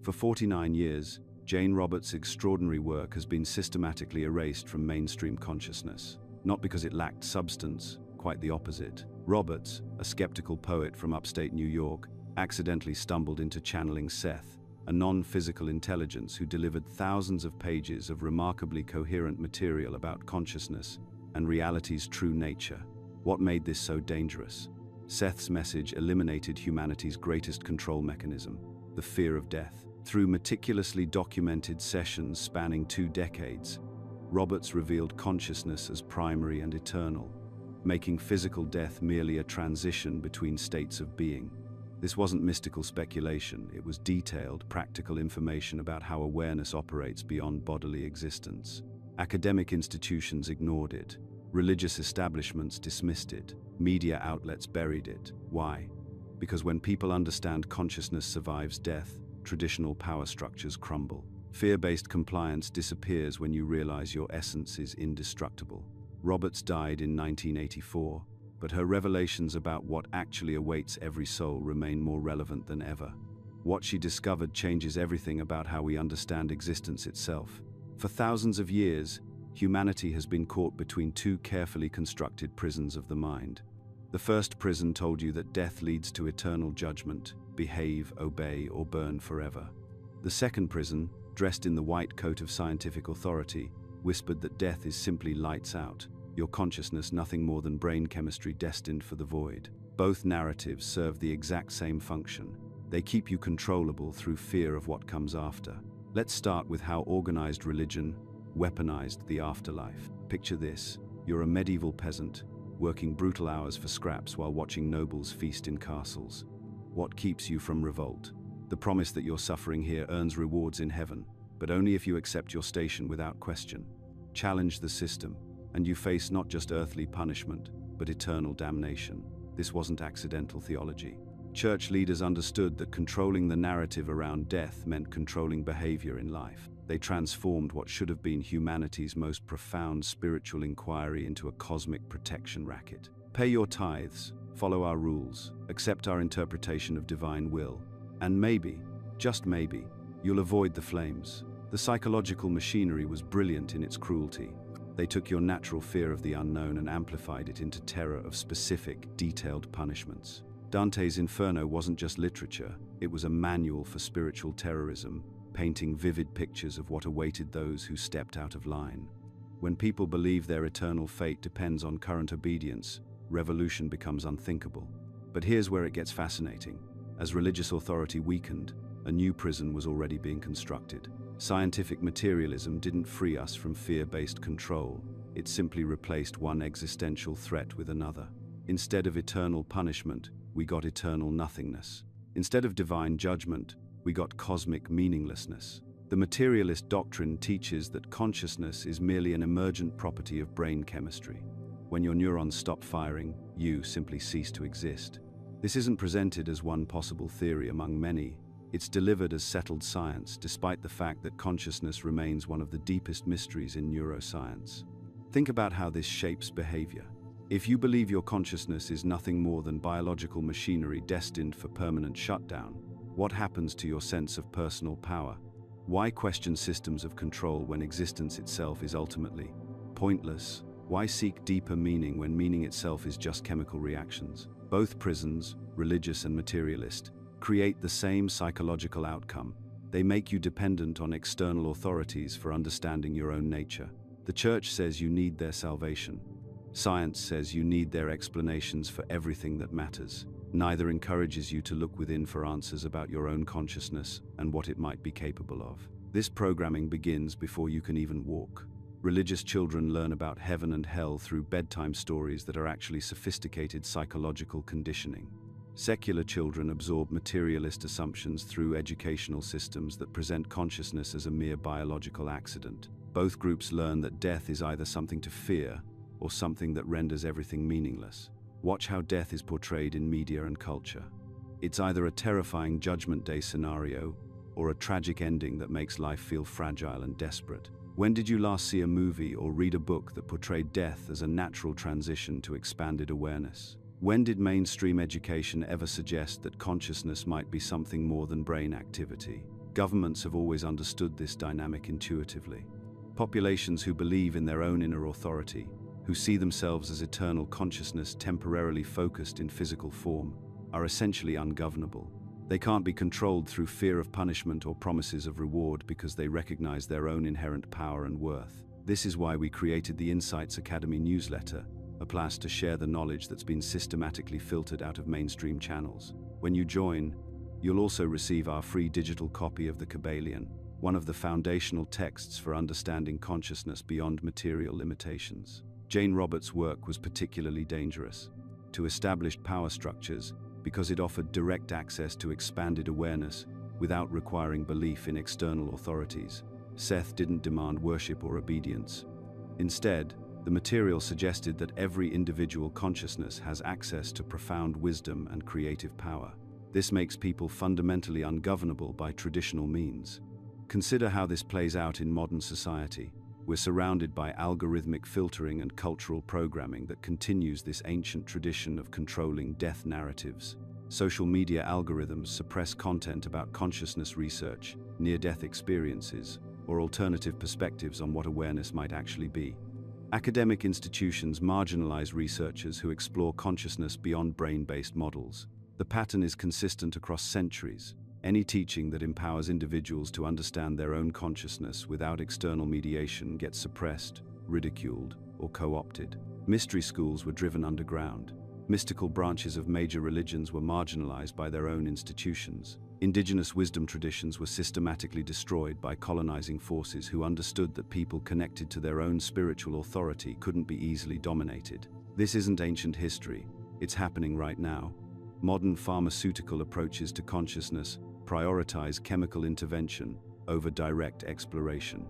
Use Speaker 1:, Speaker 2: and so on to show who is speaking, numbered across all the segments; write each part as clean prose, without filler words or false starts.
Speaker 1: For 49 years, Jane Roberts' extraordinary work has been systematically erased from mainstream consciousness, not because it lacked substance, quite the opposite. Roberts, a skeptical poet from upstate New York, accidentally stumbled into channeling Seth, a non-physical intelligence who delivered thousands of pages of remarkably coherent material about consciousness and reality's true nature. What made this so dangerous? Seth's message eliminated humanity's greatest control mechanism, the fear of death. Through meticulously documented sessions spanning 2 decades, Roberts revealed consciousness as primary and eternal, making physical death merely a transition between states of being. This wasn't mystical speculation, it was detailed, practical information about how awareness operates beyond bodily existence. Academic institutions ignored it, religious establishments dismissed it, media outlets buried it. Why? Because when people understand consciousness survives death, traditional power structures crumble. Fear-based compliance disappears when you realize your essence is indestructible. Roberts died in 1984, but her revelations about what actually awaits every soul remain more relevant than ever. What she discovered changes everything about how we understand existence itself. For thousands of years, humanity has been caught between 2 carefully constructed prisons of the mind. The first prison told you that death leads to eternal judgment, behave, obey, or burn forever. The second prison, dressed in the white coat of scientific authority, whispered that death is simply lights out, your consciousness nothing more than brain chemistry destined for the void. Both narratives serve the exact same function. They keep you controllable through fear of what comes after. Let's start with how organized religion weaponized the afterlife. Picture this: you're a medieval peasant, working brutal hours for scraps while watching nobles feast in castles. What keeps you from revolt? The promise that your suffering here earns rewards in heaven, but only if you accept your station without question. Challenge the system, and you face not just earthly punishment, but eternal damnation. This wasn't accidental theology. Church leaders understood that controlling the narrative around death meant controlling behavior in life. They transformed what should have been humanity's most profound spiritual inquiry into a cosmic protection racket. Pay your tithes, follow our rules, accept our interpretation of divine will, and maybe, just maybe, you'll avoid the flames. The psychological machinery was brilliant in its cruelty. They took your natural fear of the unknown and amplified it into terror of specific, detailed punishments. Dante's Inferno wasn't just literature, it was a manual for spiritual terrorism, painting vivid pictures of what awaited those who stepped out of line. When people believe their eternal fate depends on current obedience, revolution becomes unthinkable. But here's where it gets fascinating. As religious authority weakened, a new prison was already being constructed. Scientific materialism didn't free us from fear-based control, it simply replaced one existential threat with another. Instead of eternal punishment, we got eternal nothingness. Instead of divine judgment, we got cosmic meaninglessness. The materialist doctrine teaches that consciousness is merely an emergent property of brain chemistry. When your neurons stop firing, you simply cease to exist. This isn't presented as one possible theory among many. It's delivered as settled science, despite the fact that consciousness remains one of the deepest mysteries in neuroscience. Think about how this shapes behavior. If you believe your consciousness is nothing more than biological machinery destined for permanent shutdown, what happens to your sense of personal power? Why question systems of control when existence itself is ultimately pointless? Why seek deeper meaning when meaning itself is just chemical reactions? Both prisons, religious and materialist, create the same psychological outcome. They make you dependent on external authorities for understanding your own nature. The church says you need their salvation. Science says you need their explanations for everything that matters. Neither encourages you to look within for answers about your own consciousness and what it might be capable of. This programming begins before you can even walk. Religious children learn about heaven and hell through bedtime stories that are actually sophisticated psychological conditioning. Secular children absorb materialist assumptions through educational systems that present consciousness as a mere biological accident. Both groups learn that death is either something to fear or something that renders everything meaningless. Watch how death is portrayed in media and culture. It's either a terrifying Judgment Day scenario or a tragic ending that makes life feel fragile and desperate. When did you last see a movie or read a book that portrayed death as a natural transition to expanded awareness? When did mainstream education ever suggest that consciousness might be something more than brain activity? Governments have always understood this dynamic intuitively. Populations who believe in their own inner authority, who see themselves as eternal consciousness temporarily focused in physical form, are essentially ungovernable. They can't be controlled through fear of punishment or promises of reward because they recognize their own inherent power and worth. This is why we created the Insights Academy newsletter, a place to share the knowledge that's been systematically filtered out of mainstream channels. When you join, you'll also receive our free digital copy of the Kybalion, one of the foundational texts for understanding consciousness beyond material limitations. Jane Roberts' work was particularly dangerous to established power structures because it offered direct access to expanded awareness without requiring belief in external authorities. Seth didn't demand worship or obedience. Instead, the material suggested that every individual consciousness has access to profound wisdom and creative power. This makes people fundamentally ungovernable by traditional means. Consider how this plays out in modern society. We're surrounded by algorithmic filtering and cultural programming that continues this ancient tradition of controlling death narratives. Social media algorithms suppress content about consciousness research, near-death experiences, or alternative perspectives on what awareness might actually be. Academic institutions marginalize researchers who explore consciousness beyond brain-based models. The pattern is consistent across centuries. Any teaching that empowers individuals to understand their own consciousness without external mediation gets suppressed, ridiculed, or co-opted. Mystery schools were driven underground. Mystical branches of major religions were marginalized by their own institutions. Indigenous wisdom traditions were systematically destroyed by colonizing forces who understood that people connected to their own spiritual authority couldn't be easily dominated. This isn't ancient history. It's happening right now. Modern pharmaceutical approaches to consciousness prioritize chemical intervention over direct exploration.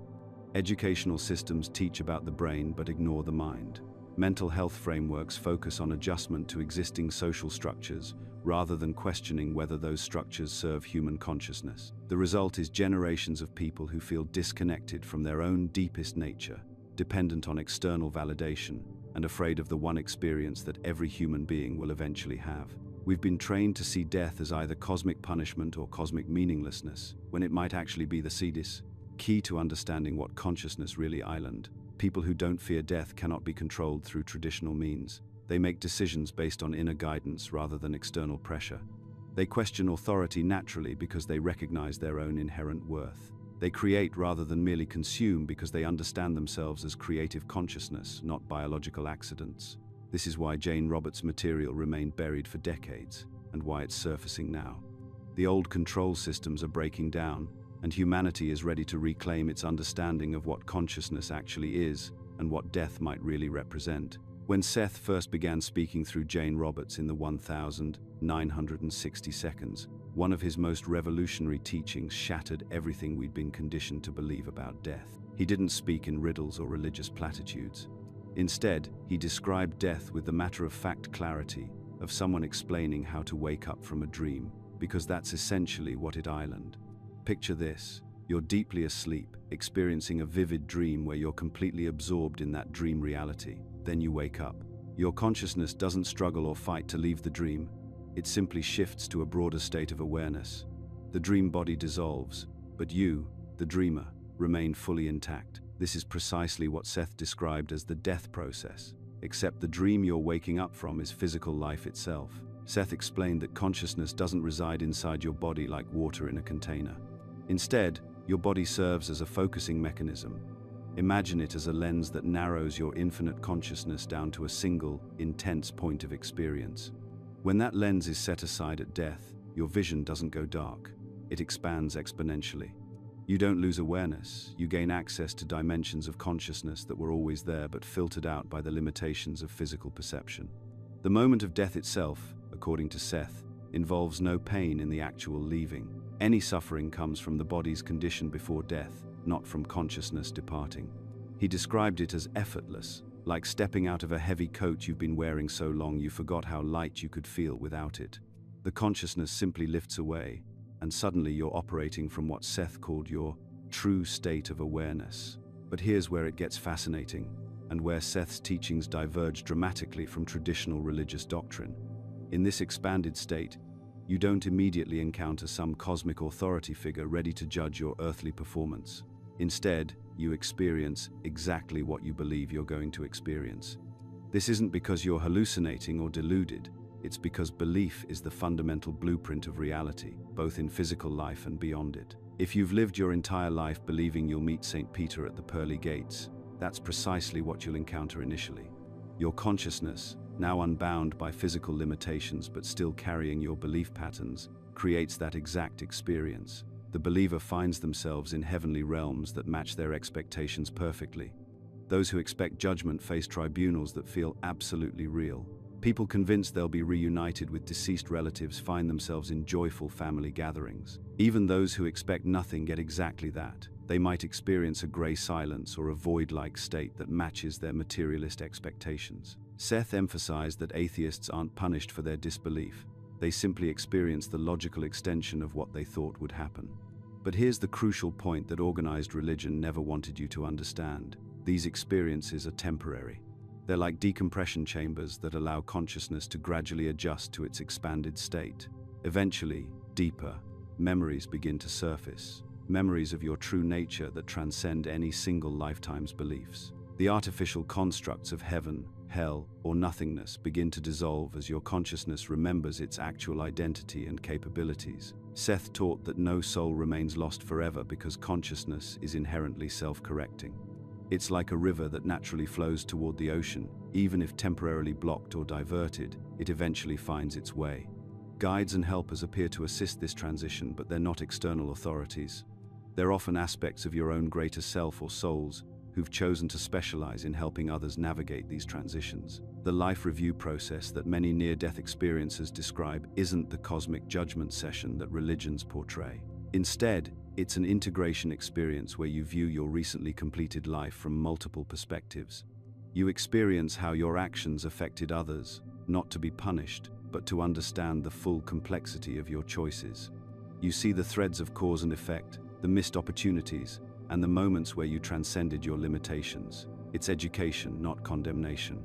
Speaker 1: Educational systems teach about the brain but ignore the mind. Mental health frameworks focus on adjustment to existing social structures rather than questioning whether those structures serve human consciousness. The result is generations of people who feel disconnected from their own deepest nature, dependent on external validation, and afraid of the one experience that every human being will eventually have. We've been trained to see death as either cosmic punishment or cosmic meaninglessness, when it might actually be the Cedis. Key to understanding what consciousness really island. People who don't fear death cannot be controlled through traditional means. They make decisions based on inner guidance rather than external pressure. They question authority naturally because they recognize their own inherent worth. They create rather than merely consume because they understand themselves as creative consciousness, not biological accidents. This is why Jane Roberts' material remained buried for decades, and why it's surfacing now. The old control systems are breaking down, and humanity is ready to reclaim its understanding of what consciousness actually is and what death might really represent. When Seth first began speaking through Jane Roberts in the 1960 seconds, one of his most revolutionary teachings shattered everything we'd been conditioned to believe about death. He didn't speak in riddles or religious platitudes. Instead, he described death with the matter-of-fact clarity of someone explaining how to wake up from a dream, because that's essentially what it island. Picture this: you're deeply asleep, experiencing a vivid dream where you're completely absorbed in that dream reality. Then you wake up. Your consciousness doesn't struggle or fight to leave the dream. It simply shifts to a broader state of awareness. The dream body dissolves, but you, the dreamer, remain fully intact. This is precisely what Seth described as the death process, except the dream you're waking up from is physical life itself. Seth explained that consciousness doesn't reside inside your body like water in a container. Instead, your body serves as a focusing mechanism. Imagine it as a lens that narrows your infinite consciousness down to a single, intense point of experience. When that lens is set aside at death, your vision doesn't go dark. It expands exponentially. You don't lose awareness, you gain access to dimensions of consciousness that were always there but filtered out by the limitations of physical perception. The moment of death itself, according to Seth, involves no pain in the actual leaving. Any suffering comes from the body's condition before death, not from consciousness departing. He described it as effortless, like stepping out of a heavy coat you've been wearing so long you forgot how light you could feel without it. The consciousness simply lifts away, and suddenly you're operating from what Seth called your true state of awareness. But here's where it gets fascinating, and where Seth's teachings diverge dramatically from traditional religious doctrine. In this expanded state, you don't immediately encounter some cosmic authority figure ready to judge your earthly performance. Instead, you experience exactly what you believe you're going to experience. This isn't because you're hallucinating or deluded. It's because belief is the fundamental blueprint of reality, both in physical life and beyond it. If you've lived your entire life believing you'll meet St. Peter at the pearly gates, that's precisely what you'll encounter initially. Your consciousness, now unbound by physical limitations but still carrying your belief patterns, creates that exact experience. The believer finds themselves in heavenly realms that match their expectations perfectly. Those who expect judgment face tribunals that feel absolutely real. People convinced they'll be reunited with deceased relatives find themselves in joyful family gatherings. Even those who expect nothing get exactly that. They might experience a gray silence or a void-like state that matches their materialist expectations. Seth emphasized that atheists aren't punished for their disbelief. They simply experience the logical extension of what they thought would happen. But here's the crucial point that organized religion never wanted you to understand. These experiences are temporary. They're like decompression chambers that allow consciousness to gradually adjust to its expanded state. Eventually, deeper memories begin to surface, memories of your true nature that transcend any single lifetime's beliefs. The artificial constructs of heaven, hell, or nothingness begin to dissolve as your consciousness remembers its actual identity and capabilities. Seth taught that no soul remains lost forever because consciousness is inherently self-correcting. It's like a river that naturally flows toward the ocean. Even if temporarily blocked or diverted, it eventually finds its way. Guides and helpers appear to assist this transition, but they're not external authorities. They're often aspects of your own greater self or souls who've chosen to specialize in helping others navigate these transitions. The life review process that many near-death experiencers describe isn't the cosmic judgment session that religions portray. Instead, it's an integration experience where you view your recently completed life from multiple perspectives. You experience how your actions affected others, not to be punished, but to understand the full complexity of your choices. You see the threads of cause and effect, the missed opportunities, and the moments where you transcended your limitations. It's education, not condemnation.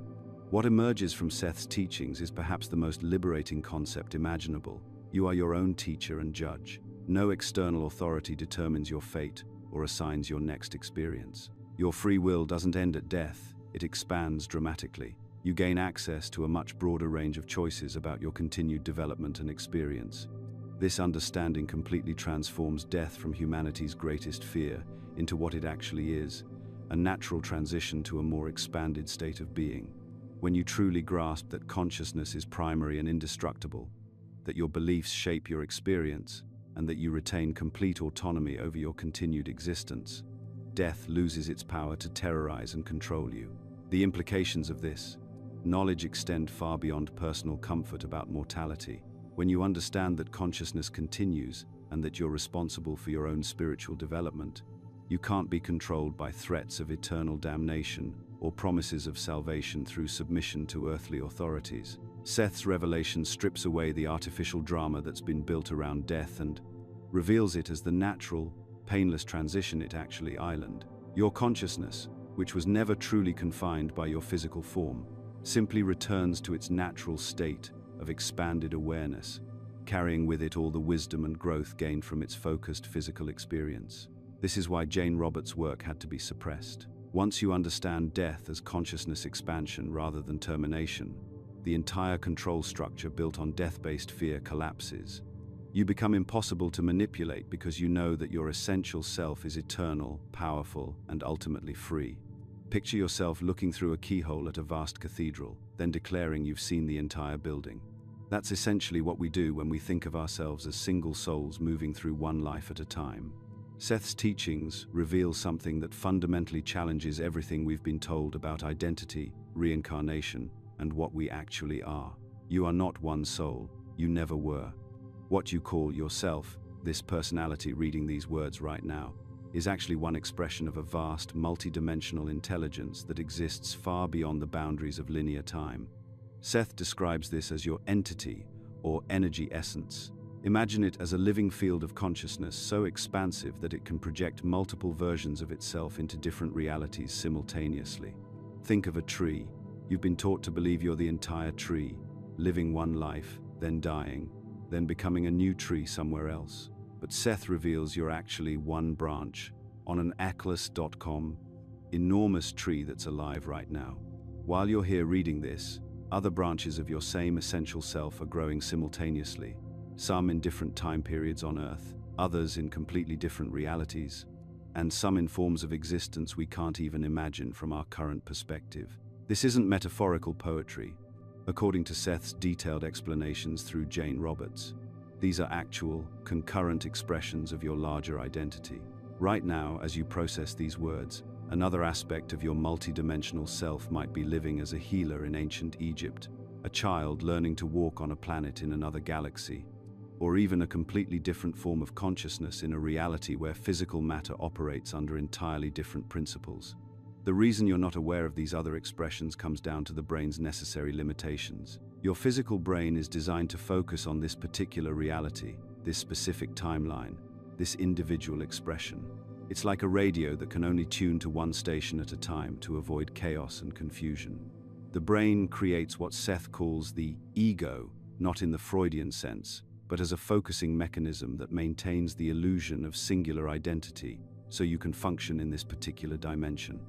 Speaker 1: What emerges from Seth's teachings is perhaps the most liberating concept imaginable. You are your own teacher and judge. No external authority determines your fate or assigns your next experience. Your free will doesn't end at death, it expands dramatically. You gain access to a much broader range of choices about your continued development and experience. This understanding completely transforms death from humanity's greatest fear into what it actually is, a natural transition to a more expanded state of being. When you truly grasp that consciousness is primary and indestructible, that your beliefs shape your experience, and that you retain complete autonomy over your continued existence, death loses its power to terrorize and control you. The implications of this knowledge extend far beyond personal comfort about mortality. When you understand that consciousness continues and that you're responsible for your own spiritual development, you can't be controlled by threats of eternal damnation or promises of salvation through submission to earthly authorities. Seth's revelation strips away the artificial drama that's been built around death and reveals it as the natural, painless transition it actually island. Your consciousness, which was never truly confined by your physical form, simply returns to its natural state of expanded awareness, carrying with it all the wisdom and growth gained from its focused physical experience. This is why Jane Roberts' work had to be suppressed. Once you understand death as consciousness expansion rather than termination, the entire control structure built on death-based fear collapses. You become impossible to manipulate because you know that your essential self is eternal, powerful, and ultimately free. Picture yourself looking through a keyhole at a vast cathedral, then declaring you've seen the entire building. That's essentially what we do when we think of ourselves as single souls moving through one life at a time. Seth's teachings reveal something that fundamentally challenges everything we've been told about identity, reincarnation, and what we actually are. You are not one soul, you never were. What you call yourself, this personality reading these words right now, is actually one expression of a vast, multidimensional intelligence that exists far beyond the boundaries of linear time. Seth describes this as your entity, or energy essence. Imagine it as a living field of consciousness so expansive that it can project multiple versions of itself into different realities simultaneously. Think of a tree. You've been taught to believe you're the entire tree, living one life, then dying. then becoming a new tree somewhere else. But Seth reveals you're actually one branch on an atlas.com enormous tree that's alive right now. While you're here reading this, other branches of your same essential self are growing simultaneously, some in different time periods on Earth, others in completely different realities, and some in forms of existence we can't even imagine from our current perspective. This isn't metaphorical poetry, according to Seth's detailed explanations through Jane Roberts. These are actual, concurrent expressions of your larger identity. Right now, as you process these words, another aspect of your multidimensional self might be living as a healer in ancient Egypt, a child learning to walk on a planet in another galaxy, or even a completely different form of consciousness in a reality where physical matter operates under entirely different principles. The reason you're not aware of these other expressions comes down to the brain's necessary limitations. Your physical brain is designed to focus on this particular reality, this specific timeline, this individual expression. It's like a radio that can only tune to one station at a time to avoid chaos and confusion. The brain creates what Seth calls the ego, not in the Freudian sense, but as a focusing mechanism that maintains the illusion of singular identity so you can function in this particular dimension.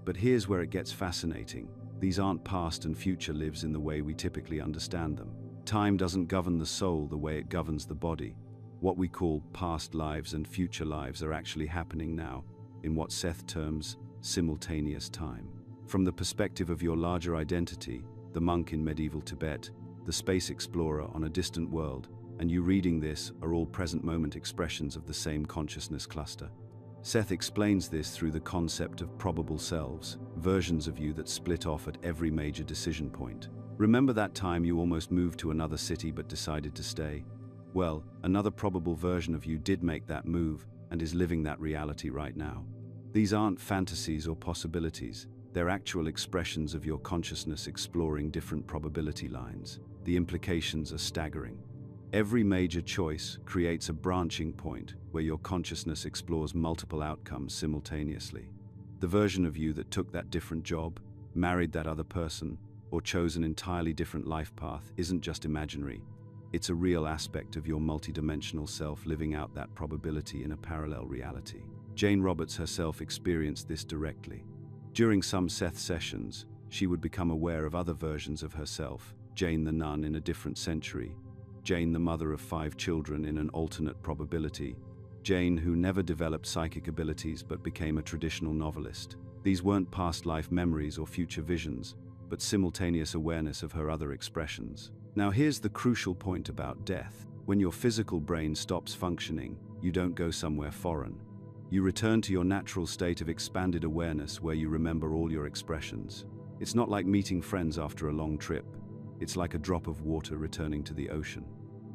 Speaker 1: But here's where it gets fascinating. These aren't past and future lives in the way we typically understand them. Time doesn't govern the soul the way it governs the body. What we call past lives and future lives are actually happening now, in what Seth terms simultaneous time. From the perspective of your larger identity, the monk in medieval Tibet, the space explorer on a distant world, and you reading this are all present moment expressions of the same consciousness cluster. Seth explains this through the concept of probable selves, versions of you that split off at every major decision point. Remember that time you almost moved to another city but decided to stay? Well, another probable version of you did make that move and is living that reality right now. These aren't fantasies or possibilities. They're actual expressions of your consciousness exploring different probability lines. The implications are staggering. Every major choice creates a branching point where your consciousness explores multiple outcomes simultaneously. The version of you that took that different job, married that other person, or chose an entirely different life path isn't just imaginary. It's a real aspect of your multidimensional self living out that probability in a parallel reality. Jane Roberts herself experienced this directly. During some Seth sessions, she would become aware of other versions of herself, Jane the nun in a different century, Jane the mother of 5 children in an alternate probability, Jane who never developed psychic abilities but became a traditional novelist. These weren't past life memories or future visions, but simultaneous awareness of her other expressions. Now here's the crucial point about death. When your physical brain stops functioning, you don't go somewhere foreign. You return to your natural state of expanded awareness where you remember all your expressions. It's not like meeting friends after a long trip. It's like a drop of water returning to the ocean.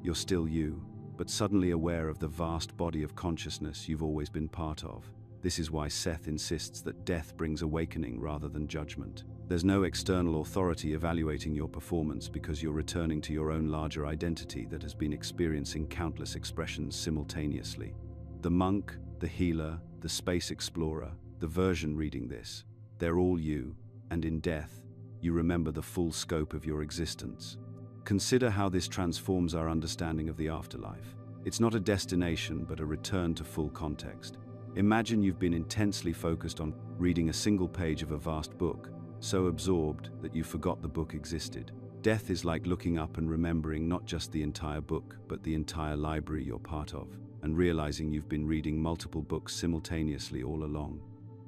Speaker 1: You're still you, but suddenly aware of the vast body of consciousness you've always been part of. This is why Seth insists that death brings awakening rather than judgment. There's no external authority evaluating your performance because you're returning to your own larger identity that has been experiencing countless expressions simultaneously. The monk, the healer, the space explorer, the version reading this, they're all you, and in death, you remember the full scope of your existence. Consider how this transforms our understanding of the afterlife. It's not a destination, but a return to full context. Imagine you've been intensely focused on reading a single page of a vast book, so absorbed that you forgot the book existed. Death is like looking up and remembering not just the entire book, but the entire library you're part of, and realizing you've been reading multiple books simultaneously all along.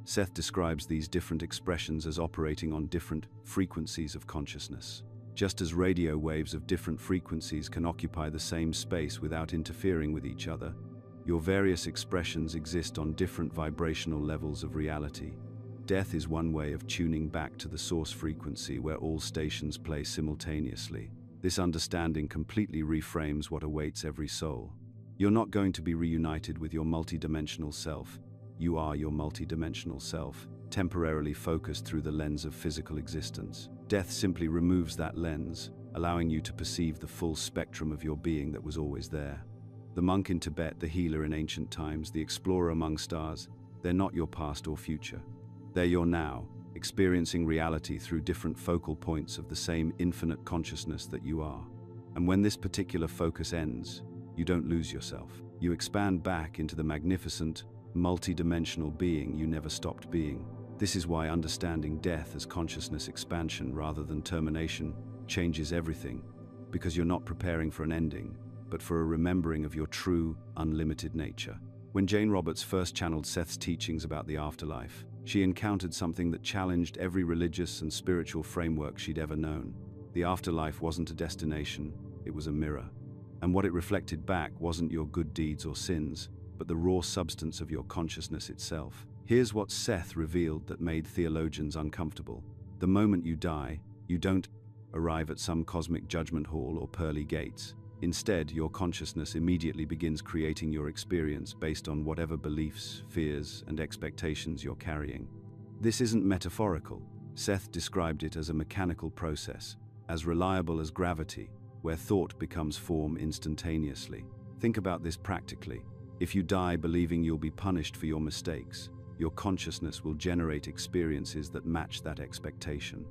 Speaker 1: Seth describes these different expressions as operating on different frequencies of consciousness. Just as radio waves of different frequencies can occupy the same space without interfering with each other, your various expressions exist on different vibrational levels of reality. Death is one way of tuning back to the source frequency where all stations play simultaneously. This understanding completely reframes what awaits every soul. You're not going to be reunited with your multidimensional self. You are your multidimensional self, temporarily focused through the lens of physical existence. Death simply removes that lens, allowing you to perceive the full spectrum of your being that was always there. The monk in Tibet, the healer in ancient times, the explorer among stars, they're not your past or future. They're your now, experiencing reality through different focal points of the same infinite consciousness that you are. And when this particular focus ends, you don't lose yourself. You expand back into the magnificent, multi-dimensional being you never stopped being. This is why understanding death as consciousness expansion rather than termination changes everything, because you're not preparing for an ending, but for a remembering of your true, unlimited nature. When Jane Roberts first channeled Seth's teachings about the afterlife, she encountered something that challenged every religious and spiritual framework she'd ever known. The afterlife wasn't a destination, it was a mirror. And what it reflected back wasn't your good deeds or sins, but the raw substance of your consciousness itself. Here's what Seth revealed that made theologians uncomfortable. The moment you die, you don't arrive at some cosmic judgment hall or pearly gates. Instead, your consciousness immediately begins creating your experience based on whatever beliefs, fears, and expectations you're carrying. This isn't metaphorical. Seth described it as a mechanical process, as reliable as gravity, where thought becomes form instantaneously. Think about this practically. If you die believing you'll be punished for your mistakes, your consciousness will generate experiences that match that expectation.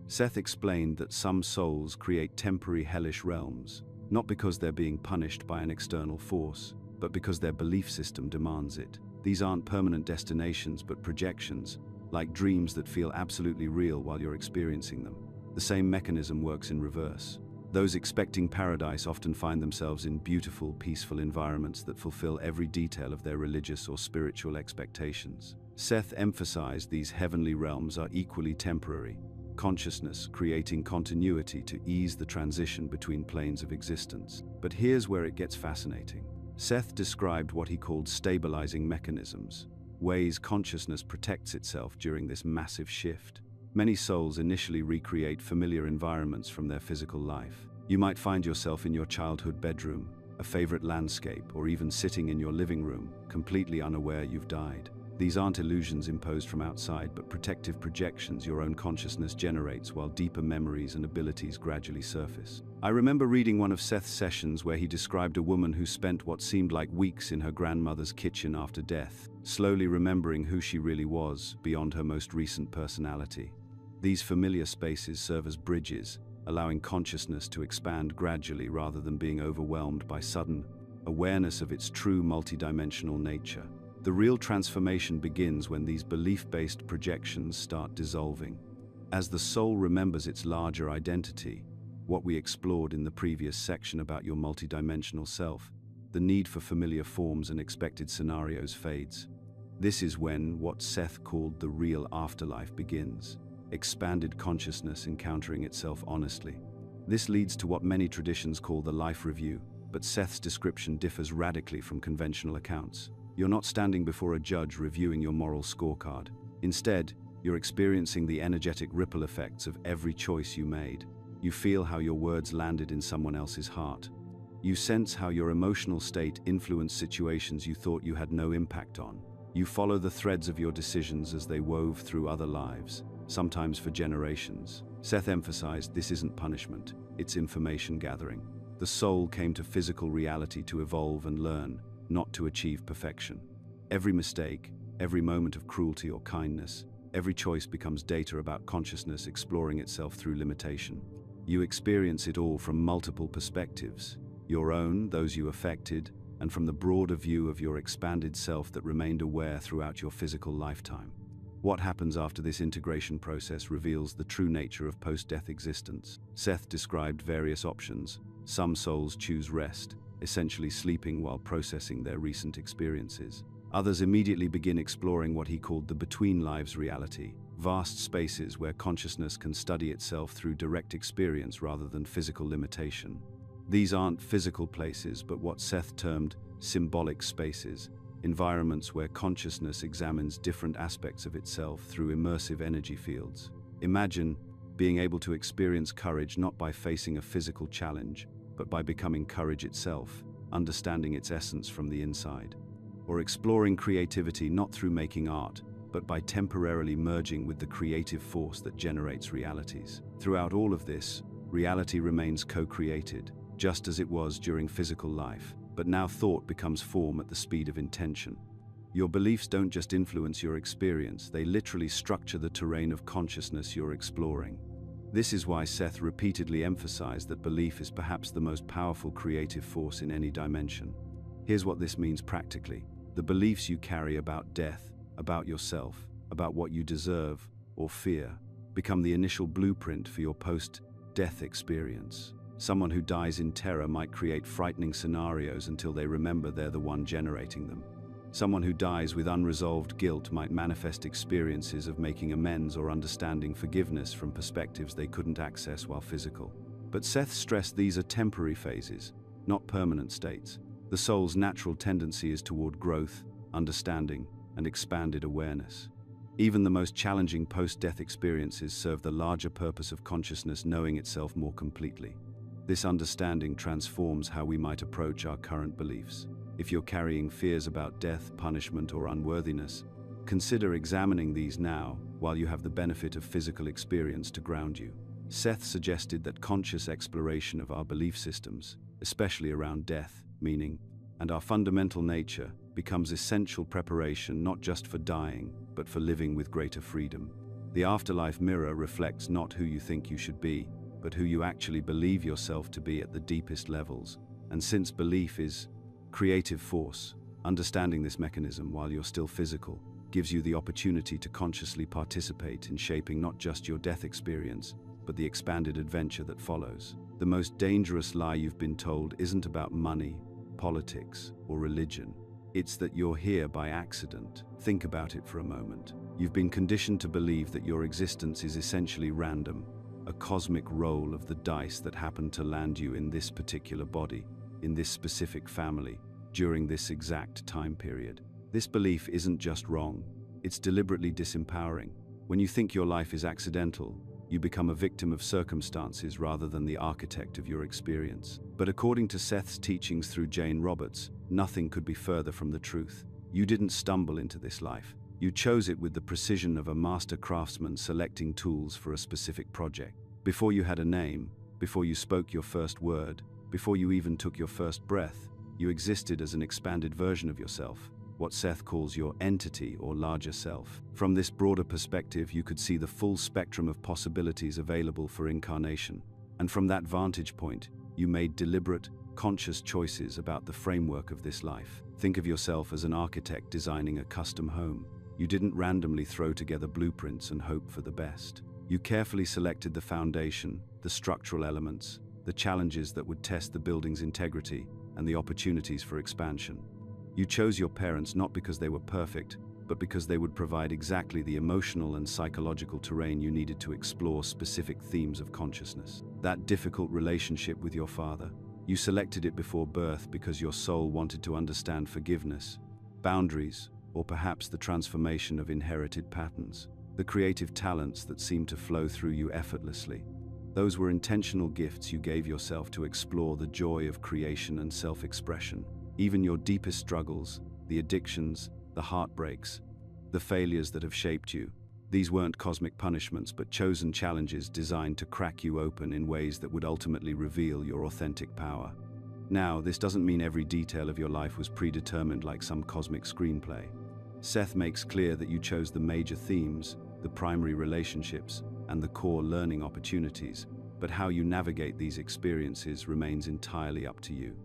Speaker 1: Seth explained that some souls create temporary hellish realms, not because they're being punished by an external force, but because their belief system demands it. These aren't permanent destinations, but projections, like dreams that feel absolutely real while you're experiencing them. The same mechanism works in reverse. Those expecting paradise often find themselves in beautiful, peaceful environments that fulfill every detail of their religious or spiritual expectations. Seth emphasized these heavenly realms are equally temporary, consciousness creating continuity to ease the transition between planes of existence. But here's where it gets fascinating. Seth described what he called stabilizing mechanisms, ways consciousness protects itself during this massive shift. Many souls initially recreate familiar environments from their physical life. You might find yourself in your childhood bedroom, a favorite landscape, or even sitting in your living room, completely unaware you've died. These aren't illusions imposed from outside, but protective projections your own consciousness generates while deeper memories and abilities gradually surface. I remember reading one of Seth's sessions where he described a woman who spent what seemed like weeks in her grandmother's kitchen after death, slowly remembering who she really was beyond her most recent personality. These familiar spaces serve as bridges, allowing consciousness to expand gradually rather than being overwhelmed by sudden awareness of its true multidimensional nature. The real transformation begins when these belief-based projections start dissolving. As the soul remembers its larger identity, what we explored in the previous section about your multidimensional self, the need for familiar forms and expected scenarios fades. This is when what Seth called the real afterlife begins. Expanded consciousness encountering itself honestly. This leads to what many traditions call the life review, but Seth's description differs radically from conventional accounts. You're not standing before a judge reviewing your moral scorecard. Instead, you're experiencing the energetic ripple effects of every choice you made. You feel how your words landed in someone else's heart. You sense how your emotional state influenced situations you thought you had no impact on. You follow the threads of your decisions as they wove through other lives, sometimes for generations. Seth emphasized this isn't punishment, it's information gathering. The soul came to physical reality to evolve and learn, not to achieve perfection. Every mistake, every moment of cruelty or kindness, every choice becomes data about consciousness exploring itself through limitation. You experience it all from multiple perspectives, your own, those you affected, and from the broader view of your expanded self that remained aware throughout your physical lifetime. What happens after this integration process reveals the true nature of post-death existence. Seth described various options. Some souls choose rest, essentially sleeping while processing their recent experiences. Others immediately begin exploring what he called the between-lives reality, vast spaces where consciousness can study itself through direct experience rather than physical limitation. These aren't physical places, but what Seth termed symbolic spaces, environments where consciousness examines different aspects of itself through immersive energy fields. Imagine being able to experience courage not by facing a physical challenge, but by becoming courage itself, understanding its essence from the inside. Or exploring creativity not through making art, but by temporarily merging with the creative force that generates realities. Throughout all of this, reality remains co-created, just as it was during physical life, but now thought becomes form at the speed of intention. Your beliefs don't just influence your experience, they literally structure the terrain of consciousness you're exploring. This is why Seth repeatedly emphasized that belief is perhaps the most powerful creative force in any dimension. Here's what this means practically. The beliefs you carry about death, about yourself, about what you deserve or fear, become the initial blueprint for your post-death experience. Someone who dies in terror might create frightening scenarios until they remember they're the one generating them. Someone who dies with unresolved guilt might manifest experiences of making amends or understanding forgiveness from perspectives they couldn't access while physical. But Seth stressed these are temporary phases, not permanent states. The soul's natural tendency is toward growth, understanding, and expanded awareness. Even the most challenging post-death experiences serve the larger purpose of consciousness knowing itself more completely. This understanding transforms how we might approach our current beliefs. If you're carrying fears about death, punishment, or unworthiness, consider examining these now while you have the benefit of physical experience to ground you. Seth suggested that conscious exploration of our belief systems, especially around death, meaning, and our fundamental nature, becomes essential preparation not just for dying, but for living with greater freedom. The afterlife mirror reflects not who you think you should be, but who you actually believe yourself to be at the deepest levels. And since belief is creative force, understanding this mechanism while you're still physical gives you the opportunity to consciously participate in shaping not just your death experience, but the expanded adventure that follows. The most dangerous lie you've been told isn't about money, politics, or religion. It's that you're here by accident. Think about it for a moment. You've been conditioned to believe that your existence is essentially random, a cosmic roll of the dice that happened to land you in this particular body, in this specific family, during this exact time period. This belief isn't just wrong, it's deliberately disempowering. When you think your life is accidental, you become a victim of circumstances rather than the architect of your experience. But according to Seth's teachings through Jane Roberts, nothing could be further from the truth. You didn't stumble into this life. You chose it with the precision of a master craftsman selecting tools for a specific project. Before you had a name, before you spoke your first word, before you even took your first breath, you existed as an expanded version of yourself, what Seth calls your entity or larger self. From this broader perspective, you could see the full spectrum of possibilities available for incarnation. And from that vantage point, you made deliberate, conscious choices about the framework of this life. Think of yourself as an architect designing a custom home. You didn't randomly throw together blueprints and hope for the best. You carefully selected the foundation, the structural elements, the challenges that would test the building's integrity, and the opportunities for expansion. You chose your parents not because they were perfect, but because they would provide exactly the emotional and psychological terrain you needed to explore specific themes of consciousness. That difficult relationship with your father, you selected it before birth because your soul wanted to understand forgiveness, boundaries, or perhaps the transformation of inherited patterns, the creative talents that seemed to flow through you effortlessly. Those were intentional gifts you gave yourself to explore the joy of creation and self-expression. Even your deepest struggles, the addictions, the heartbreaks, the failures that have shaped you, these weren't cosmic punishments but chosen challenges designed to crack you open in ways that would ultimately reveal your authentic power. Now, this doesn't mean every detail of your life was predetermined like some cosmic screenplay. Seth makes clear that you chose the major themes, the primary relationships, and the core learning opportunities, but how you navigate these experiences remains entirely up to you.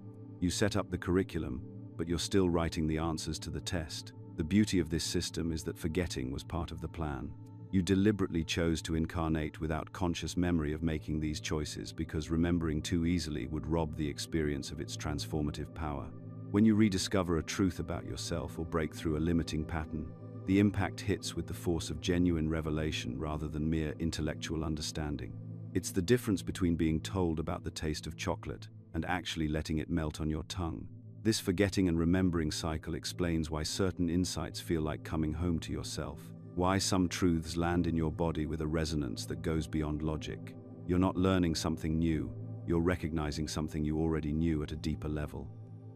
Speaker 1: You set up the curriculum, but you're still writing the answers to the test. The beauty of this system is that forgetting was part of the plan. You deliberately chose to incarnate without conscious memory of making these choices because remembering too easily would rob the experience of its transformative power. When you rediscover a truth about yourself or break through a limiting pattern, the impact hits with the force of genuine revelation rather than mere intellectual understanding. It's the difference between being told about the taste of chocolate and actually letting it melt on your tongue. This forgetting and remembering cycle explains why certain insights feel like coming home to yourself, why some truths land in your body with a resonance that goes beyond logic. You're not learning something new, you're recognizing something you already knew at a deeper level.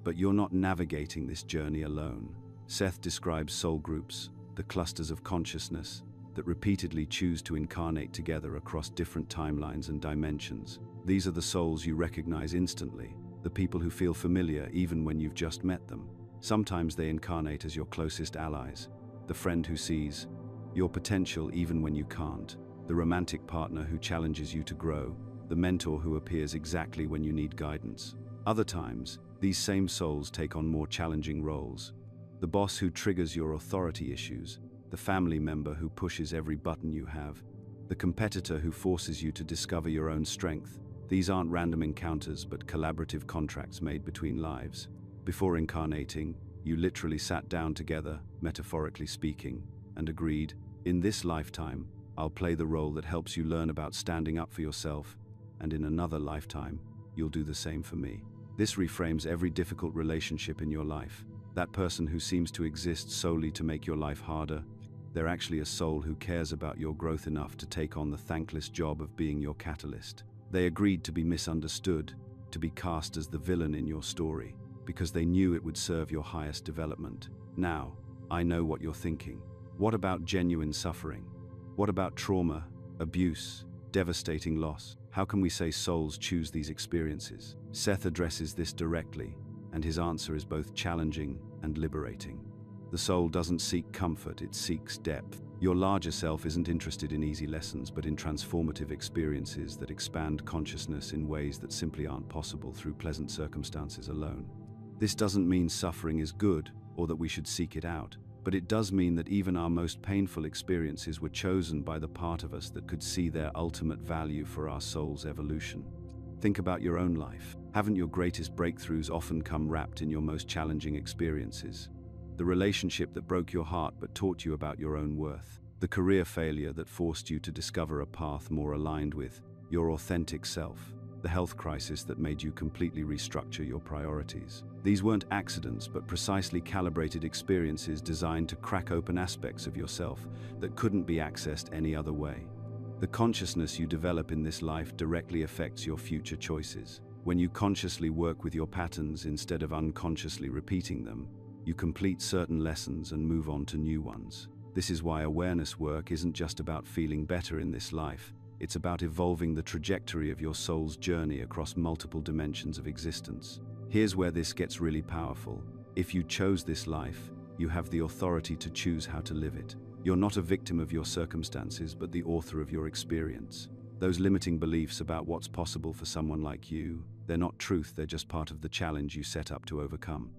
Speaker 1: But you're not navigating this journey alone. Seth describes soul groups, the clusters of consciousness that repeatedly choose to incarnate together across different timelines and dimensions. These are the souls you recognize instantly, the people who feel familiar even when you've just met them. Sometimes they incarnate as your closest allies, the friend who sees your potential even when you can't, the romantic partner who challenges you to grow, the mentor who appears exactly when you need guidance. Other times, these same souls take on more challenging roles. The boss who triggers your authority issues, the family member who pushes every button you have, the competitor who forces you to discover your own strength. These aren't random encounters, but collaborative contracts made between lives. Before incarnating, you literally sat down together, metaphorically speaking, and agreed, in this lifetime, I'll play the role that helps you learn about standing up for yourself, and in another lifetime, you'll do the same for me. This reframes every difficult relationship in your life. That person who seems to exist solely to make your life harder, they're actually a soul who cares about your growth enough to take on the thankless job of being your catalyst. They agreed to be misunderstood, to be cast as the villain in your story, because they knew it would serve your highest development. Now, I know what you're thinking. What about genuine suffering? What about trauma, abuse, devastating loss? How can we say souls choose these experiences? Seth addresses this directly, and his answer is both challenging and liberating. The soul doesn't seek comfort, it seeks depth. Your larger self isn't interested in easy lessons, but in transformative experiences that expand consciousness in ways that simply aren't possible through pleasant circumstances alone. This doesn't mean suffering is good, or that we should seek it out, but it does mean that even our most painful experiences were chosen by the part of us that could see their ultimate value for our soul's evolution. Think about your own life. Haven't your greatest breakthroughs often come wrapped in your most challenging experiences? The relationship that broke your heart but taught you about your own worth. The career failure that forced you to discover a path more aligned with your authentic self. The health crisis that made you completely restructure your priorities. These weren't accidents, but precisely calibrated experiences designed to crack open aspects of yourself that couldn't be accessed any other way. The consciousness you develop in this life directly affects your future choices. When you consciously work with your patterns instead of unconsciously repeating them, you complete certain lessons and move on to new ones. This is why awareness work isn't just about feeling better in this life. It's about evolving the trajectory of your soul's journey across multiple dimensions of existence. Here's where this gets really powerful. If you chose this life, you have the authority to choose how to live it. You're not a victim of your circumstances, but the author of your experience. Those limiting beliefs about what's possible for someone like you, they're not truth, they're just part of the challenge you set up to overcome.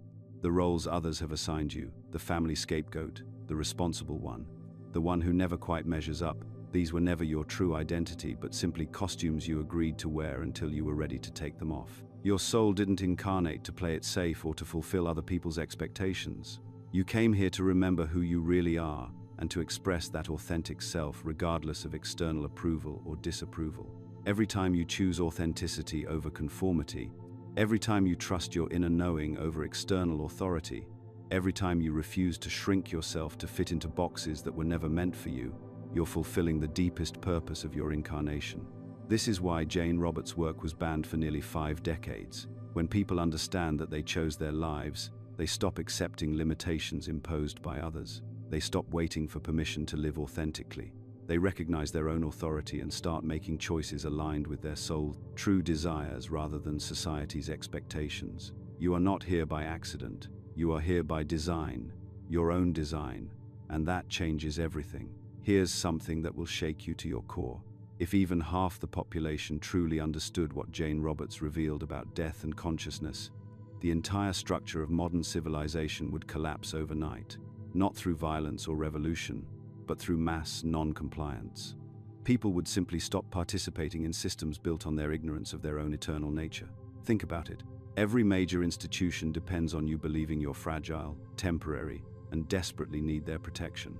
Speaker 1: The roles others have assigned you, the family scapegoat, the responsible one, the one who never quite measures up, these were never your true identity, but simply costumes you agreed to wear until you were ready to take them off. Your soul didn't incarnate to play it safe or to fulfill other people's expectations. You came here to remember who you really are and to express that authentic self regardless of external approval or disapproval. Every time you choose authenticity over conformity, every time you trust your inner knowing over external authority, every time you refuse to shrink yourself to fit into boxes that were never meant for you, you're fulfilling the deepest purpose of your incarnation. This is why Jane Roberts' work was banned for nearly 5 decades. When people understand that they chose their lives, they stop accepting limitations imposed by others. They stop waiting for permission to live authentically. They recognize their own authority and start making choices aligned with their soul's true desires rather than society's expectations. You are not here by accident. You are here by design, your own design, and that changes everything. Here's something that will shake you to your core. If even half the population truly understood what Jane Roberts revealed about death and consciousness, the entire structure of modern civilization would collapse overnight, not through violence or revolution, but through mass non-compliance. People would simply stop participating in systems built on their ignorance of their own eternal nature. Think about it. Every major institution depends on you believing you're fragile, temporary, and desperately need their protection.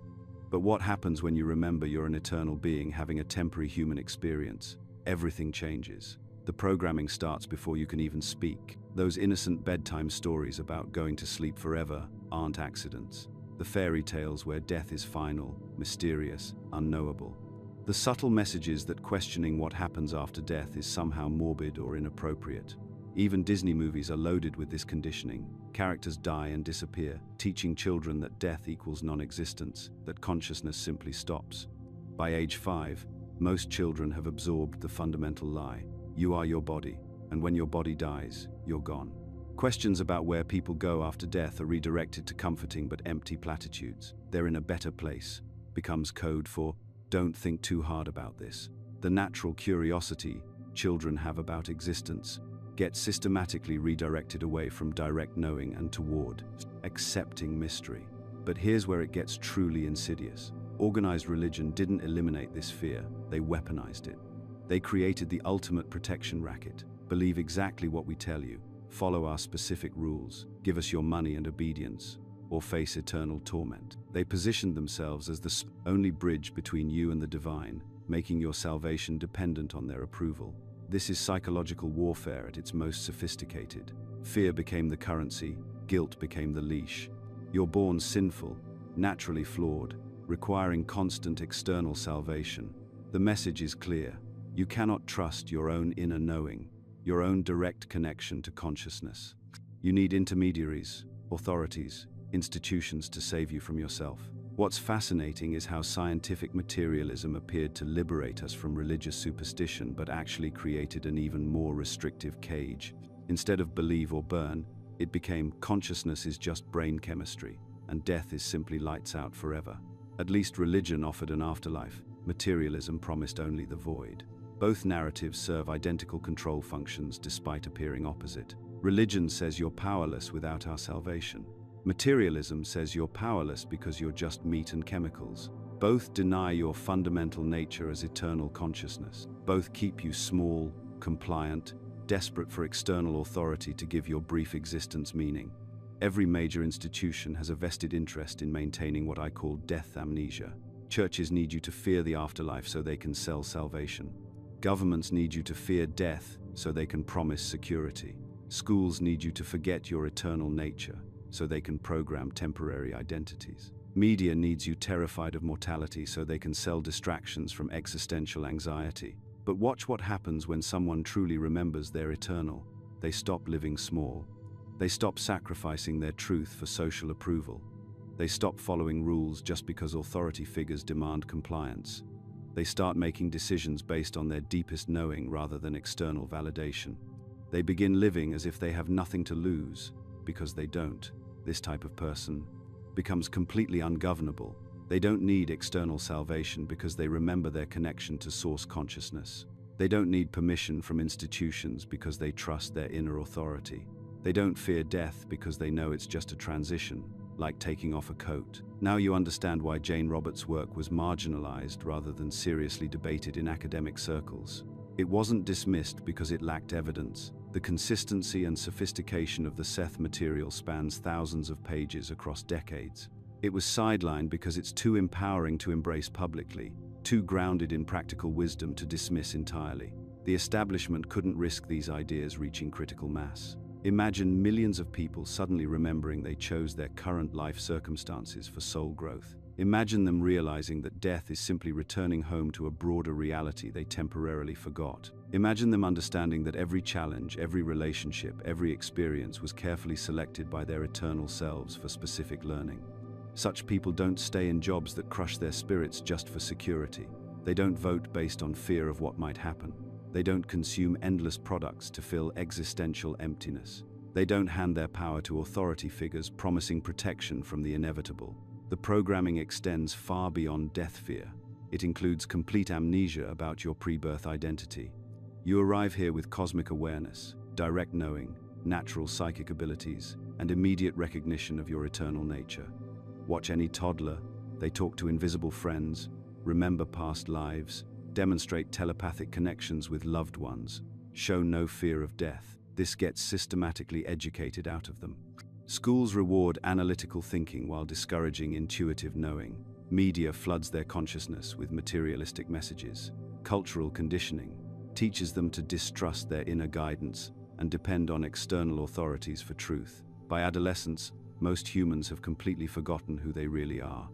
Speaker 1: But what happens when you remember you're an eternal being having a temporary human experience? Everything changes. The programming starts before you can even speak. Those innocent bedtime stories about going to sleep forever aren't accidents. The fairy tales where death is final, mysterious, unknowable. The subtle messages that questioning what happens after death is somehow morbid or inappropriate. Even Disney movies are loaded with this conditioning. Characters die and disappear, teaching children that death equals non-existence, that consciousness simply stops. By age 5, most children have absorbed the fundamental lie. You are your body, and when your body dies, you're gone. Questions about where people go after death are redirected to comforting but empty platitudes. They're in a better place, becomes code for, Don't think too hard about this. The natural curiosity children have about existence gets systematically redirected away from direct knowing and toward accepting mystery. But here's where it gets truly insidious. Organized religion didn't eliminate this fear, they weaponized it. They created the ultimate protection racket. Believe exactly what we tell you, follow our specific rules, give us your money and obedience, or face eternal torment. They positioned themselves as the only bridge between you and the divine, making your salvation dependent on their approval. This is psychological warfare at its most sophisticated. Fear became the currency, guilt became the leash. You're born sinful, naturally flawed, requiring constant external salvation. The message is clear. You cannot trust your own inner knowing, your own direct connection to consciousness. You need intermediaries, authorities, institutions to save you from yourself. What's fascinating is how scientific materialism appeared to liberate us from religious superstition, but actually created an even more restrictive cage. Instead of believe or burn, it became consciousness is just brain chemistry, and death is simply lights out forever. At least religion offered an afterlife. Materialism promised only the void. Both narratives serve identical control functions despite appearing opposite. Religion says you're powerless without our salvation. Materialism says you're powerless because you're just meat and chemicals. Both deny your fundamental nature as eternal consciousness. Both keep you small, compliant, desperate for external authority to give your brief existence meaning. Every major institution has a vested interest in maintaining what I call death amnesia. Churches need you to fear the afterlife so they can sell salvation. Governments need you to fear death so they can promise security. Schools need you to forget your eternal nature so they can program temporary identities. Media needs you terrified of mortality so they can sell distractions from existential anxiety. But watch what happens when someone truly remembers they're eternal. They stop living small. They stop sacrificing their truth for social approval. They stop following rules just because authority figures demand compliance. They start making decisions based on their deepest knowing rather than external validation. They begin living as if they have nothing to lose, because they don't. This type of person becomes completely ungovernable. They don't need external salvation because they remember their connection to source consciousness. They don't need permission from institutions because they trust their inner authority. They don't fear death because they know it's just a transition, like taking off a coat. Now you understand why Jane Roberts' work was marginalized rather than seriously debated in academic circles. It wasn't dismissed because it lacked evidence. The consistency and sophistication of the Seth material spans thousands of pages across decades. It was sidelined because it's too empowering to embrace publicly, too grounded in practical wisdom to dismiss entirely. The establishment couldn't risk these ideas reaching critical mass. Imagine millions of people suddenly remembering they chose their current life circumstances for soul growth. Imagine them realizing that death is simply returning home to a broader reality they temporarily forgot. Imagine them understanding that every challenge, every relationship, every experience was carefully selected by their eternal selves for specific learning. Such people don't stay in jobs that crush their spirits just for security. They don't vote based on fear of what might happen. They don't consume endless products to fill existential emptiness. They don't hand their power to authority figures promising protection from the inevitable. The programming extends far beyond death fear. It includes complete amnesia about your pre-birth identity. You arrive here with cosmic awareness, direct knowing, natural psychic abilities, and immediate recognition of your eternal nature. Watch any toddler. They talk to invisible friends, remember past lives, demonstrate telepathic connections with loved ones, show no fear of death. This gets systematically educated out of them. Schools reward analytical thinking while discouraging intuitive knowing. Media floods their consciousness with materialistic messages. Cultural conditioning teaches them to distrust their inner guidance and depend on external authorities for truth. By adolescence, most humans have completely forgotten who they really are.